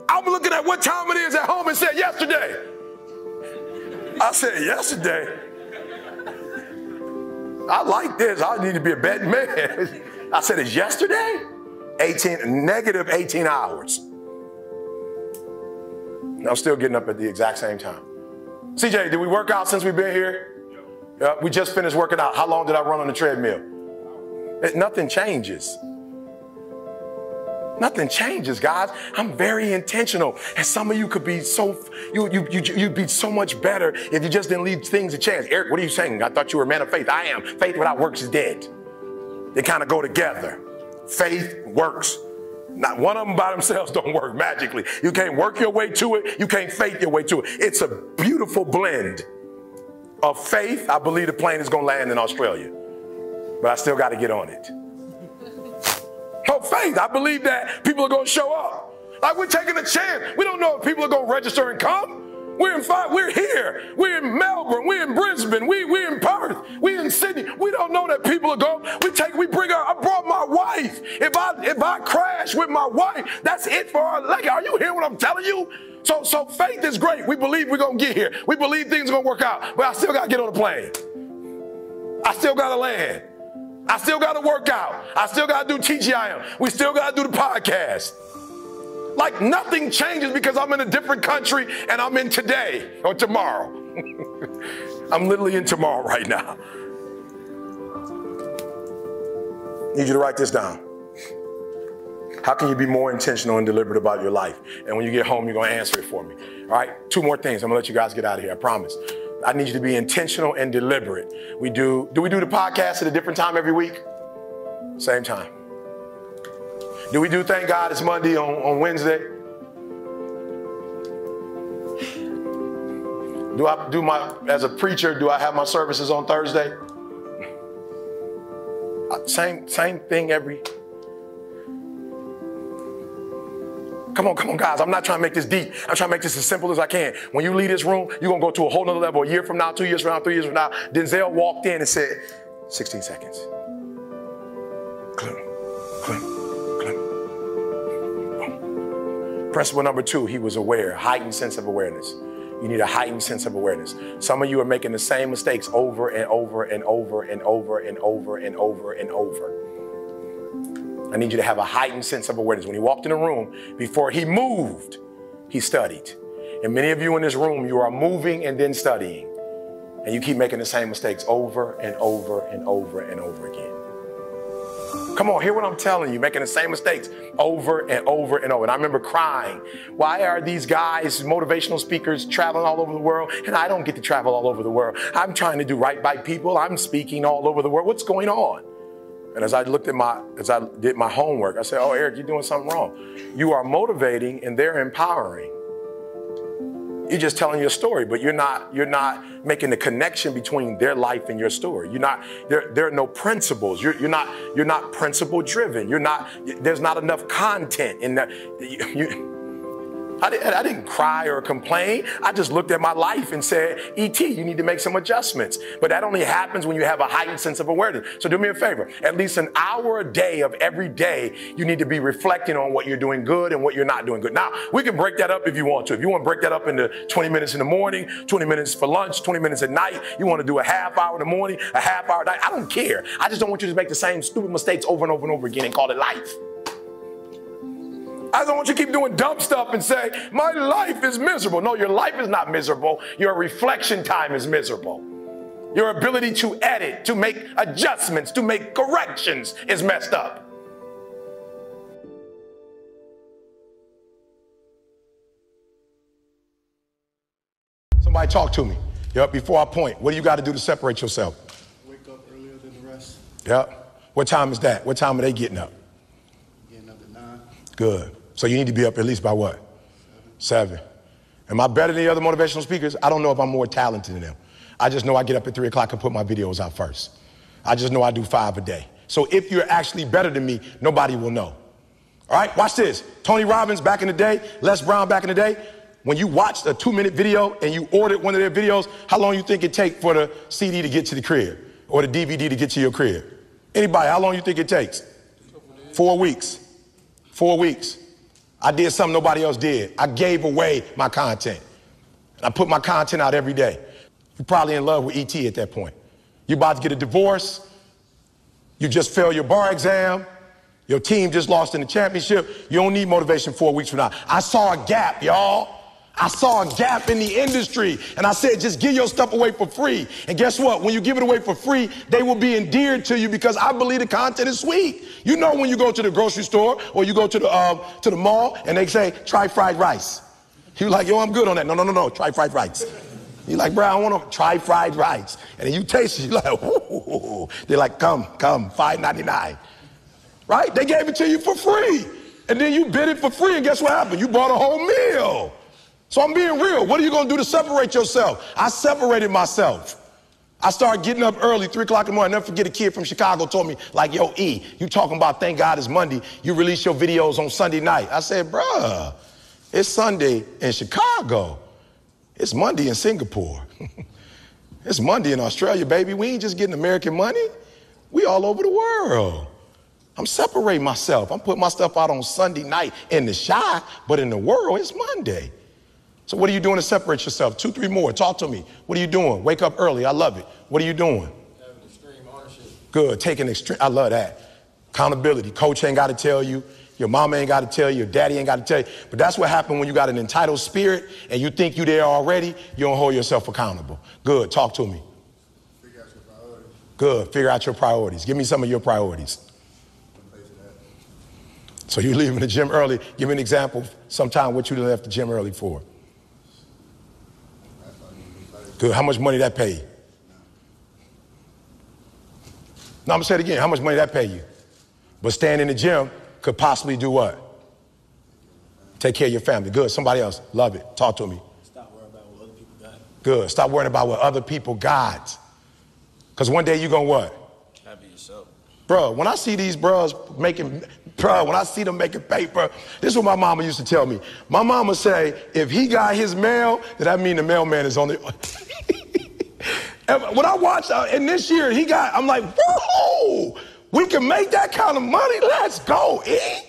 I'm looking at what time it is at home and said yesterday. I said yesterday. I like this. I need to be a betting man. I said it's yesterday? Negative 18 hours. And I'm still getting up at the exact same time. CJ, did we work out since we've been here? We just finished working out. How long did I run on the treadmill? Nothing changes. Nothing changes, guys. I'm very intentional. And some of you could be you'd be so much better if you just didn't leave things a chance. Eric, what are you saying? I thought you were a man of faith. I am. Faith without works is dead. They kind of go together. Faith works. Not one of them by themselves don't work magically. You can't work your way to it. You can't faith your way to it. It's a beautiful blend of faith. I believe the plane is going to land in Australia, but I still got to get on it. Oh, faith. I believe that people are going to show up. Like, we're taking a chance. We don't know if people are going to register and come. We're here. We're in Melbourne. We're in Brisbane. We're in Perth. We're in Sydney. We don't know that people are going. I brought my wife. If I crash with my wife, that's it for our leg. Are you hearing what I'm telling you? So faith is great. We believe we're going to get here. We believe things are going to work out. But I still got to get on the plane. I still got to land. I still got to work out. I still got to do TGIM. We still got to do the podcast. Like nothing changes because I'm in a different country and I'm in today or tomorrow. I'm literally in tomorrow right now. Need you to write this down. How can you be more intentional and deliberate about your life? And when you get home, you're going to answer it for me. All right, 2 more things. I'm going to let you guys get out of here, I promise. I need you to be intentional and deliberate. Do we do the podcast at a different time every week? Same time. Do we do Thank God It's Monday on Wednesday? Do I do as a preacher, do I have my services on Thursday? Same thing every. Come on, guys. I'm not trying to make this deep. I'm trying to make this as simple as I can. When you leave this room, you're going to go to a whole nother level. A year from now, 2 years from now, 3 years from now, Denzel walked in and said, 16 seconds. Clink, clink, clink. Boom. Principle number 2, he was aware, heightened sense of awareness. You need a heightened sense of awareness. Some of you are making the same mistakes over and over and over and over and over and over and over. I need you to have a heightened sense of awareness. When he walked in the room, before he moved, he studied. And many of you in this room, you are moving and then studying. And you keep making the same mistakes over and over and over and over again. Come on, hear what I'm telling you, making the same mistakes over and over and over. And I remember crying. Why are these guys, motivational speakers, traveling all over the world? And I don't get to travel all over the world. I'm trying to do right by people. I'm speaking all over the world. What's going on? And as I did my homework, I said, oh, Eric, you're doing something wrong. You are motivating and they're empowering. You're just telling your story, but you're not making the connection between their life and your story. There are no principles. You're not principle driven. There's not enough content in that. I didn't cry or complain. I just looked at my life and said, E.T., you need to make some adjustments. But that only happens when you have a heightened sense of awareness. So do me a favor. At least an hour a day of every day, you need to be reflecting on what you're doing good and what you're not doing good. Now, we can break that up if you want to. If you want to break that up into 20 minutes in the morning, 20 minutes for lunch, 20 minutes at night, you want to do a half hour in the morning, a half hour at night, I don't care. I just don't want you to make the same stupid mistakes over and over and over again and call it life. I don't want you to keep doing dumb stuff and say, my life is miserable. No, your life is not miserable. Your reflection time is miserable. Your ability to edit, to make adjustments, to make corrections is messed up. Somebody talk to me. Yep, before I point, what do you got to do to separate yourself? Wake up earlier than the rest. Yep. What time is that? What time are they getting up? Getting up at 9. Good. So you need to be up at least by what? 7. Am I better than the other motivational speakers? I don't know if I'm more talented than them. I just know I get up at 3 o'clock and put my videos out first. I just know I do 5 a day. So if you're actually better than me, nobody will know. All right, watch this. Tony Robbins back in the day, Les Brown back in the day, when you watched a 2-minute video and you ordered one of their videos, how long you think it take for the CD to get to the crib or the DVD to get to your crib? Anybody, how long you think it takes? 4 weeks. 4 weeks. I did something nobody else did. I gave away my content. I put my content out every day. You're probably in love with E.T. at that point. You're about to get a divorce. You just failed your bar exam. Your team just lost in the championship. You don't need motivation 4 weeks from now. I saw a gap, y'all. I saw a gap in the industry. And I said, just give your stuff away for free. And guess what? When you give it away for free, they will be endeared to you because I believe the content is sweet. You know when you go to the grocery store or you go to the mall and they say, try fried rice. You're like, yo, I'm good on that. No, try fried rice. You're like, bro, I want to try fried rice. And then you taste it. You're like, ooh. They're like, come, $5.99. Right? They gave it to you for free. And then you bid it for free. And guess what happened? You bought a whole meal. So I'm being real. What are you going to do to separate yourself? I separated myself. I started getting up early, 3 o'clock in the morning. I'll never forget a kid from Chicago told me, like, yo, E, you talking about thank God it's Monday. You release your videos on Sunday night. I said, bruh, it's Sunday in Chicago. It's Monday in Singapore. It's Monday in Australia, baby. We ain't just getting American money. We all over the world. I'm separating myself. I'm putting my stuff out on Sunday night in the shy, but in the world, it's Monday. So what are you doing to separate yourself? 2, 3 more. Talk to me. What are you doing? Wake up early. I love it. What are you doing? Having extreme ownership. Good. Taking extreme. I love that. Accountability. Coach ain't got to tell you. Your mama ain't got to tell you. Your daddy ain't got to tell you. But that's what happened when you got an entitled spirit and you think you there already. You don't hold yourself accountable. Good. Talk to me. Figure out your priorities. Good. Figure out your priorities. Give me some of your priorities. So you leaving the gym early. Give me an example sometime what you left the gym early for. Good. How much money that pay you? No, I'm going to say it again. How much money that pay you? But staying in the gym could possibly do what? Take care of your family. Good. Somebody else. Love it. Talk to me. Stop worrying about what other people got. Good. Stop worrying about what other people got. Because one day you're going to what? Happy yourself. Bro, when I see these bros making, when I see them making paper, this is what my mama used to tell me. My mama say, if he got his mail, then that mean the mailman is on the... When I watched, and this year he got, I'm like, whoa, we can make that kind of money. Let's go, eh?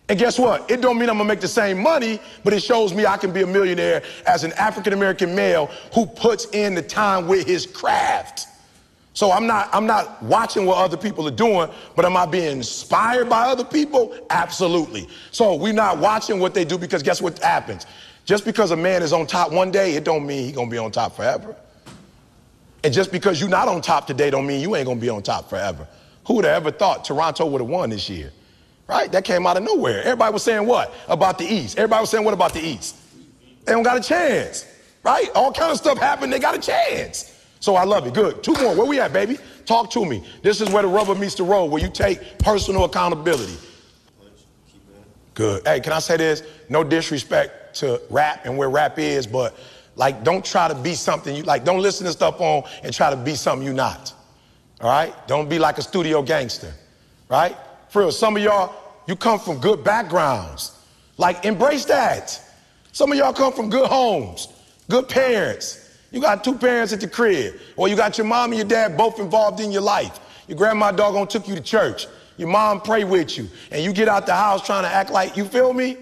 And guess what? It don't mean I'm gonna make the same money, but it shows me I can be a millionaire as an African-American male who puts in the time with his craft. So I'm not watching what other people are doing, but am I being inspired by other people? Absolutely. So we're not watching what they do because guess what happens? Just because a man is on top one day, it don't mean he's gonna be on top forever. And just because you're not on top today don't mean you ain't gonna be on top forever. Who would have ever thought Toronto would have won this year? Right? That came out of nowhere. Everybody was saying what about the East? Everybody was saying what about the East? They don't got a chance, right? All kind of stuff happened. They got a chance. So I love it. Good. 2 more. Where we at, baby? Talk to me. This is where the rubber meets the road, where you take personal accountability. Good. Hey, can I say this? No disrespect to rap and where rap is, but like, don't try to be something you like. Don't listen to stuff on and try to be something you're not. All right? Don't be like a studio gangster. Right? For real, some of y'all, you come from good backgrounds. Like, embrace that. Some of y'all come from good homes, good parents. You got 2 parents at the crib, or you got your mom and your dad both involved in your life. Your grandma doggone took you to church. Your mom prayed with you, and you get out the house trying to act like, you feel me?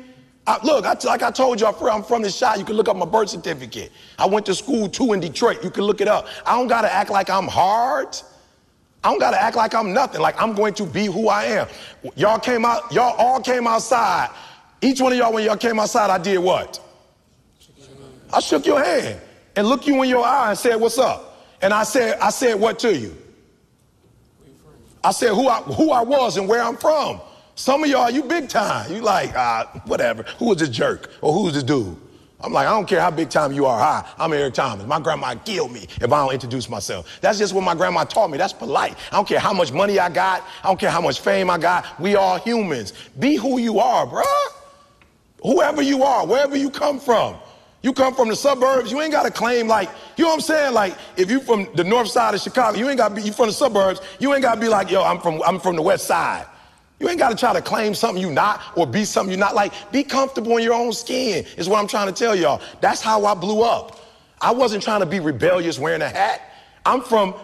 Like I told you, I'm from the shop. You can look up my birth certificate. I went to school too in Detroit. You can look it up. I don't got to act like I'm hard. I don't got to act like I'm nothing. Like I'm going to be who I am. Y'all all came outside. Each one of y'all, when y'all came outside, I did what? I shook your hand and looked you in your eye and said, what's up? And I said what to you? I said who I was and where I'm from. Some of y'all, you big time. You like, whatever. Who is this jerk? Or who's this dude? I'm like, I don't care how big time you are. Hi, I'm Eric Thomas. My grandma killed me if I don't introduce myself. That's just what my grandma taught me. That's polite. I don't care how much money I got. I don't care how much fame I got. We all humans. Be who you are, bruh. Whoever you are, wherever you come from. You come from the suburbs, you ain't got to claim like, you know what I'm saying? Like, if you from the north side of Chicago, you ain't got to be, you from the suburbs, you ain't got to be like, yo, I'm from the west side. You ain't got to try to claim something you not or be something you not. Like, be comfortable in your own skin is what I'm trying to tell y'all. That's how I blew up. I wasn't trying to be rebellious wearing a hat. I'm from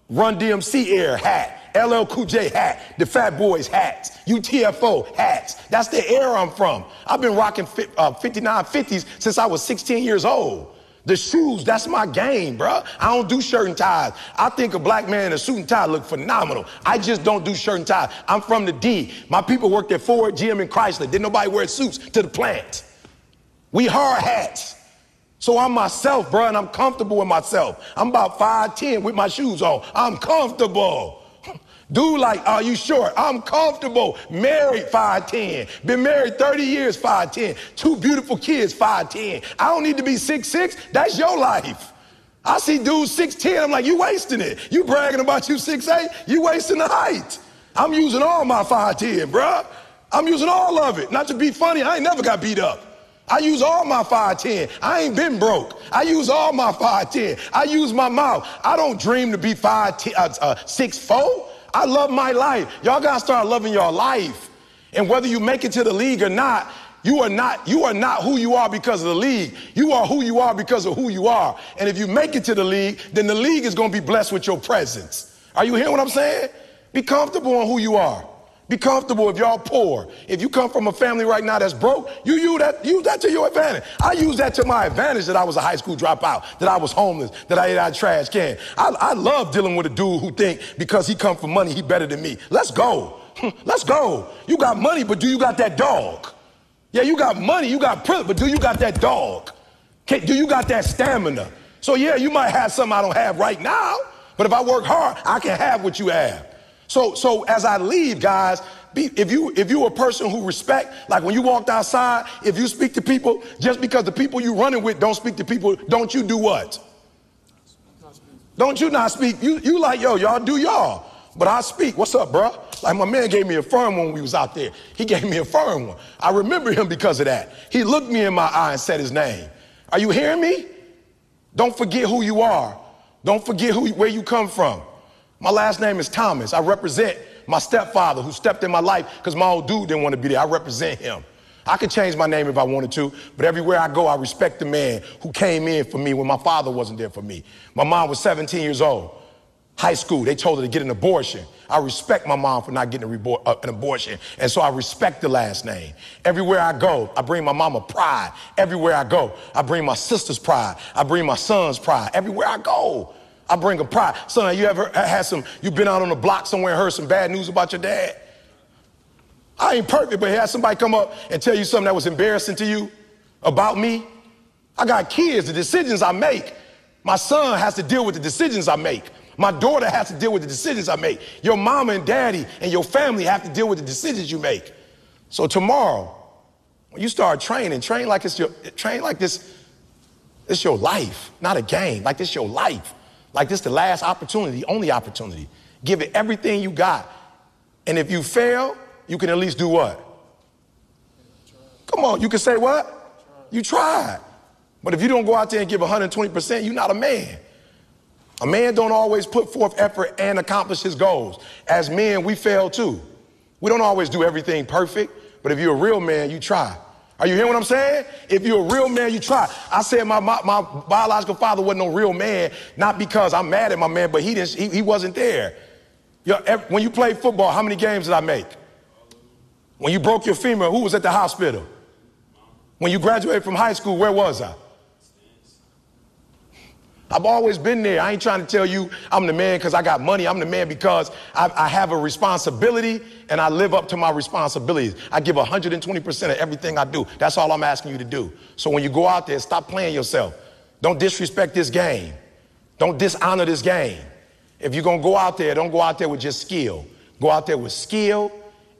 Run DMC era hat, LL Cool J hat, the Fat Boys hats, UTFO hats. That's the era I'm from. I've been rocking 5950s since I was 16 years old. The shoes, that's my game, bro. I don't do shirt and ties. I think a black man in a suit and tie look phenomenal. I just don't do shirt and tie. I'm from the D. My people worked at Ford, GM, and Chrysler. Didn't nobody wear suits to the plant. We hard hats. So I'm myself, bro, and I'm comfortable with myself. I'm about 5'10" with my shoes on. I'm comfortable. Dude, like, are you short? I'm comfortable. Married, 5'10". Been married 30 years, 5'10". 2 beautiful kids, 5'10". I don't need to be 6'6". That's your life. I see dudes 6'10". I'm like, you wasting it. You bragging about you 6'8". You wasting the height. I'm using all my 5'10", bruh. I'm using all of it. Not to be funny, I ain't never got beat up. I use all my 5'10". I ain't been broke. I use all my 5'10". I use my mouth. I don't dream to be 6'4". I love my life. Y'all gotta start loving your life. And whether you make it to the league or not, you are not who you are because of the league. You are who you are because of who you are. And if you make it to the league, then the league is gonna be blessed with your presence. Are you hearing what I'm saying? Be comfortable on who you are. Be comfortable if y'all poor. If you come from a family right now that's broke, use that to your advantage. I use that to my advantage that I was a high school dropout, that I was homeless, that I ate out of trash can. I love dealing with a dude who think because he come from money, he better than me. Let's go. Let's go. You got money, but do you got that dog? Yeah, you got money, you got privilege, but do you got that dog? Do you got that stamina? So yeah, you might have something I don't have right now, but if I work hard, I can have what you have. So as I leave, guys, if you a person who respect, like when you walked outside, if you speak to people, just because the people you running with don't speak to people, don't you do what? Don't you not speak? You like, yo, y'all do y'all. But I speak. What's up, bro? Like my man gave me a firm one when we was out there. He gave me a firm one. I remember him because of that. He looked me in my eye and said his name. Are you hearing me? Don't forget who you are. Don't forget where you come from. My last name is Thomas. I represent my stepfather who stepped in my life because my old dude didn't want to be there. I represent him. I could change my name if I wanted to, but everywhere I go, I respect the man who came in for me when my father wasn't there for me. My mom was 17 years old. High school, they told her to get an abortion. I respect my mom for not getting an abortion, and so I respect the last name. Everywhere I go, I bring my mama pride. Everywhere I go, I bring my sister's pride. I bring my son's pride. Everywhere I go, I bring a pride. Son, you ever had you been out on the block somewhere and heard some bad news about your dad? I ain't perfect, but had somebody come up and tell you something that was embarrassing to you about me? I got kids, the decisions I make. My son has to deal with the decisions I make. My daughter has to deal with the decisions I make. Your mama and daddy and your family have to deal with the decisions you make. So tomorrow, when you start training, train like this, it's your life, not a game. Like this your life. Like this the last opportunity, the only opportunity. Give it everything you got. And if you fail, you can at least do what? Come on, you can say what? You tried. But if you don't go out there and give 120%, you're not a man. A man don't always put forth effort and accomplish his goals. As men, we fail too. We don't always do everything perfect, but if you're a real man, you try. Are you hearing what I'm saying? If you're a real man, you try. I said my biological father wasn't no real man, not because I'm mad at my man, but he wasn't there. When you played football, how many games did I make? When you broke your femur, who was at the hospital? When you graduated from high school, where was I? I've always been there. I ain't trying to tell you I'm the man because I got money. I'm the man because I have a responsibility and I live up to my responsibilities. I give 120% of everything I do. That's all I'm asking you to do. So when you go out there, stop playing yourself. Don't disrespect this game. Don't dishonor this game. If you're going to go out there, don't go out there with just skill. Go out there with skill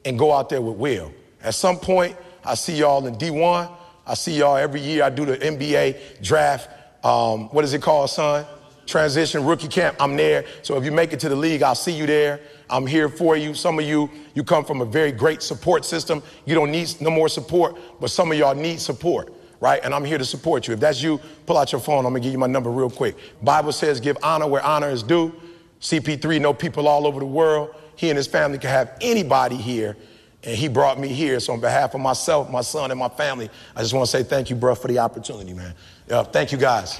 and go out there with will. At some point, I see y'all in D1. I see y'all every year. I do the NBA draft. What is it called, son? Transition rookie camp. I'm there. So if you make it to the league, I'll see you there. I'm here for you. Some of you come from a very great support system. You don't need no more support, but some of y'all need support, right? And I'm here to support you. If that's you, pull out your phone. I'm gonna give you my number real quick. Bible says give honor where honor is due. CP3 know people all over the world. He and his family can have anybody here. And he brought me here. So on behalf of myself, my son, and my family, I just want to say thank you, bro, for the opportunity, man. Thank you, guys.